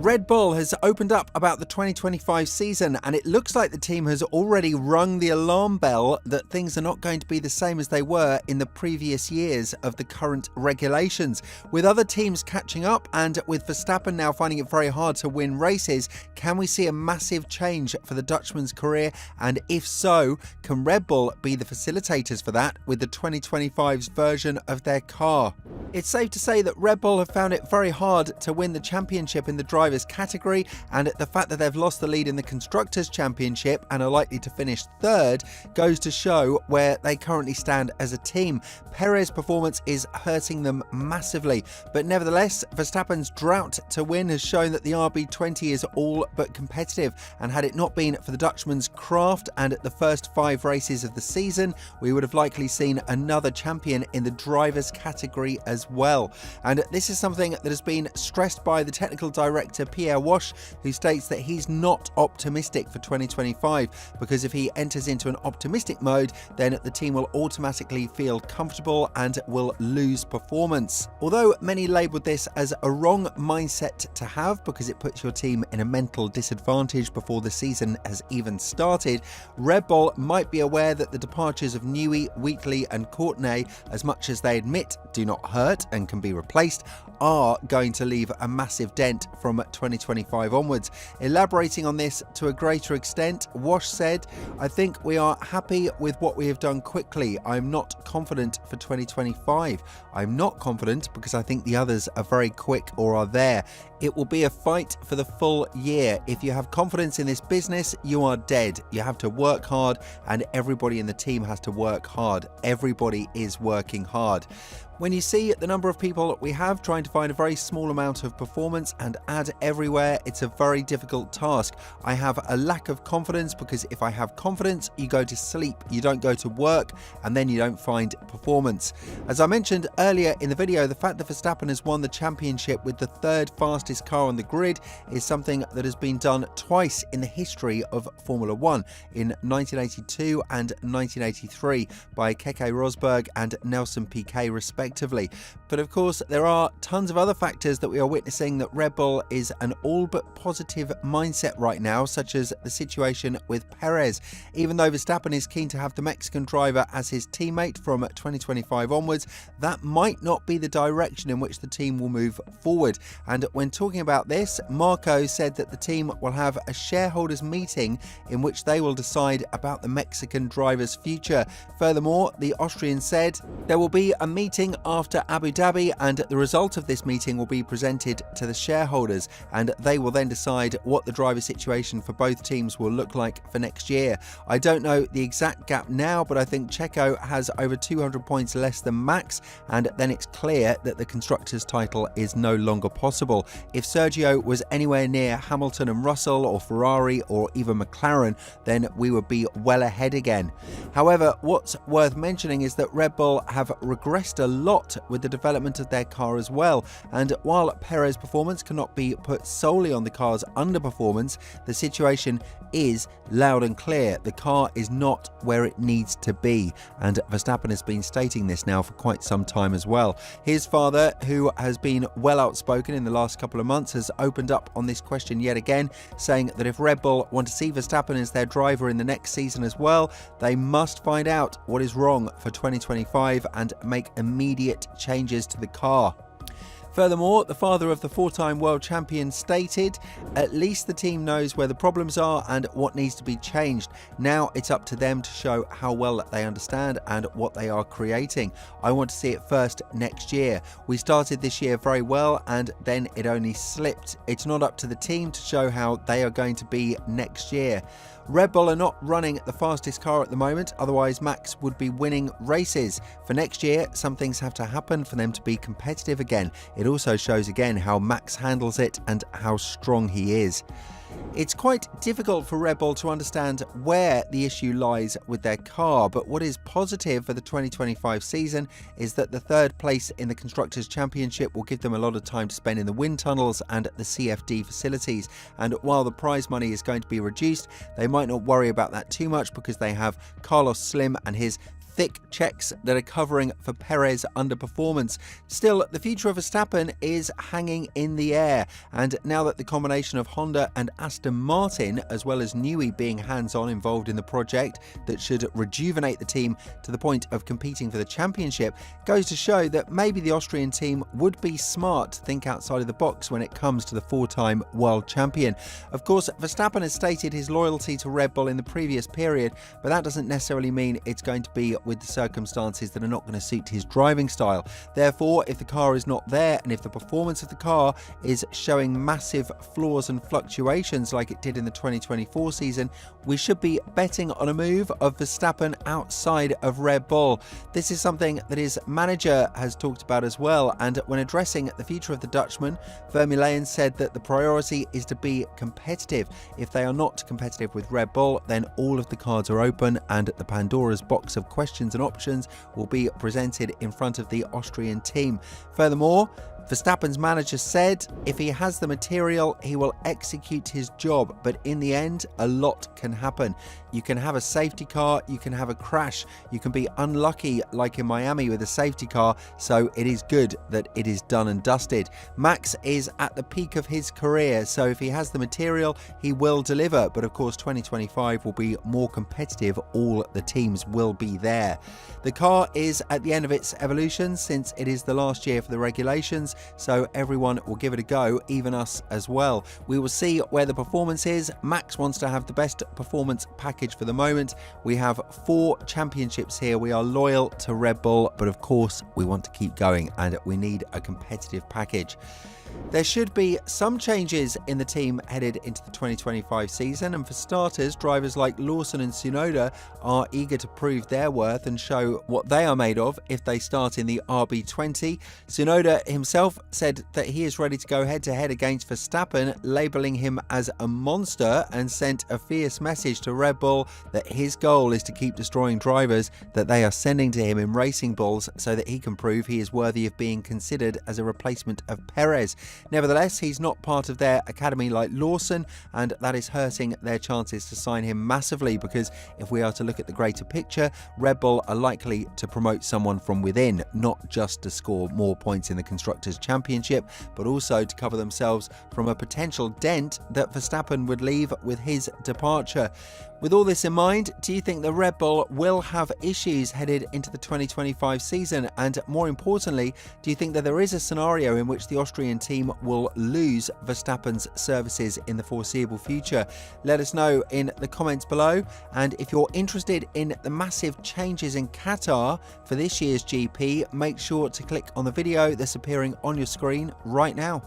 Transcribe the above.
Red Bull has opened up about the 2025 season, and it looks like the team has already rung the alarm bell that things are not going to be the same as they were in the previous years of the current regulations. With other teams catching up and with Verstappen now finding it very hard to win races, can we see a massive change for the Dutchman's career? And if so, can Red Bull be the facilitators for that with the 2025's version of their car? It's safe to say that Red Bull have found it very hard to win the championship in the drivers category, and the fact that they've lost the lead in the Constructors' Championship and are likely to finish third goes to show where they currently stand as a team. Perez's performance is hurting them massively, but nevertheless, Verstappen's drought to win has shown that the RB20 is all but competitive, and had it not been for the Dutchman's craft and the first 5 races of the season, we would have likely seen another champion in the drivers category as well. And this is something that has been stressed by the technical director Pierre Wash, who states that he's not optimistic for 2025, because if he enters into an optimistic mode, then the team will automatically feel comfortable and will lose performance. Although many labelled this as a wrong mindset to have because it puts your team in a mental disadvantage before the season has even started, Red Bull might be aware that the departures of Newey, Wheatley and Courtenay, as much as they admit do not hurt and can be replaced, are going to leave a massive dent from 2025 onwards. Elaborating on this to a greater extent, Wash said, "I think we are happy with what we have done quickly. I'm not confident for 2025. I'm not confident because I think the others are very quick or are there. It will be a fight for the full year. If you have confidence in this business, you are dead. You have to work hard, and everybody in the team has to work hard. Everybody is working hard." When you see the number of people we have trying to find a very small amount of performance and add everywhere, it's a very difficult task. I have a lack of confidence because if I have confidence, you go to sleep, you don't go to work, and then you don't find performance. As I mentioned earlier in the video, the fact that Verstappen has won the championship with the 3rd fastest car on the grid is something that has been done twice in the history of Formula 1, in 1982 and 1983 by Keke Rosberg and Nelson Piquet respectively. But of course, there are tons of other factors that we are witnessing that Red Bull is an all but positive mindset right now, such as the situation with Perez. Even though Verstappen is keen to have the Mexican driver as his teammate from 2025 onwards, that might not be the direction in which the team will move forward. And when talking about this, Marco said that the team will have a shareholders meeting in which they will decide about the Mexican driver's future. Furthermore, the Austrian said there will be a meeting after Abu Dhabi, and the result of this meeting will be presented to the shareholders, and they will then decide what the driver situation for both teams will look like for next year. I don't know the exact gap now, but I think Checo has over 200 points less than Max, and then it's clear that the constructors title is no longer possible. If Sergio was anywhere near Hamilton and Russell or Ferrari or even McLaren, then we would be well ahead again. However, what's worth mentioning is that Red Bull have regressed a lot with the development of their car as well, and while Perez's performance cannot be put solely on the car's underperformance, the situation is loud and clear. The car is not where it needs to be, and Verstappen has been stating this now for quite some time as well. His father, who has been well outspoken in the last couple of months, has opened up on this question yet again, saying that if Red Bull want to see Verstappen as their driver in the next season as well, they must find out what is wrong for 2025 and make immediate changes to the car. Furthermore, the father of the 4-time world champion stated, "At least the team knows where the problems are and what needs to be changed. Now it's up to them to show how well they understand and what they are creating. I want to see it first next year. We started this year very well and then it only slipped. It's not up to the team to show how they are going to be next year." Red Bull are not running the fastest car at the moment, otherwise Max would be winning races. For next year, some things have to happen for them to be competitive again. It also shows again how Max handles it and how strong he is. It's quite difficult for Red Bull to understand where the issue lies with their car, but what is positive for the 2025 season is that the 3rd place in the Constructors' Championship will give them a lot of time to spend in the wind tunnels and the CFD facilities, and while the prize money is going to be reduced, they might not worry about that too much because they have Carlos Slim and his thick checks that are covering for Perez underperformance. Still, the future of Verstappen is hanging in the air, and now that the combination of Honda and Aston Martin, as well as Newey being hands-on involved in the project that should rejuvenate the team to the point of competing for the championship, goes to show that maybe the Austrian team would be smart to think outside of the box when it comes to the four-time world champion. Of course, Verstappen has stated his loyalty to Red Bull in the previous period, but that doesn't necessarily mean it's going to be with the circumstances that are not going to suit his driving style. Therefore, if the car is not there and if the performance of the car is showing massive flaws and fluctuations like it did in the 2024 season, we should be betting on a move of Verstappen outside of Red Bull. This is something that his manager has talked about as well, and when addressing the future of the Dutchman, Vermeulen said that the priority is to be competitive. If they are not competitive with Red Bull, then all of the cards are open and the Pandora's box of questions and options will be presented in front of the Austrian team. Furthermore, Verstappen's manager said if he has the material, he will execute his job, but in the end, a lot can happen. You can have a safety car, you can have a crash, you can be unlucky like in Miami with a safety car, so it is good that it is done and dusted. Max is at the peak of his career, so if he has the material, he will deliver, but of course 2025 will be more competitive, all the teams will be there. The car is at the end of its evolution since it is the last year for the regulations, so everyone will give it a go, even us as well. We will see where the performance is. Max wants to have the best performance package for the moment. We have 4 championships here. We are loyal to Red Bull, but of course we want to keep going and we need a competitive package. There should be some changes in the team headed into the 2025 season, and for starters, drivers like Lawson and Tsunoda are eager to prove their worth and show what they are made of if they start in the RB20. Tsunoda himself said that he is ready to go head-to-head against Verstappen, labelling him as a monster, and sent a fierce message to Red Bull that his goal is to keep destroying drivers that they are sending to him in racing balls so that he can prove he is worthy of being considered as a replacement of Perez. Nevertheless, he's not part of their academy like Lawson, and that is hurting their chances to sign him massively, because if we are to look at the greater picture, Red Bull are likely to promote someone from within, not just to score more points in the Constructors' Championship, but also to cover themselves from a potential dent that Verstappen would leave with his departure. With all this in mind, do you think the Red Bull will have issues headed into the 2025 season? And more importantly, do you think that there is a scenario in which the Austrian team will lose Verstappen's services in the foreseeable future? Let us know in the comments below. And if you're interested in the massive changes in Qatar for this year's GP, make sure to click on the video that's appearing on your screen right now.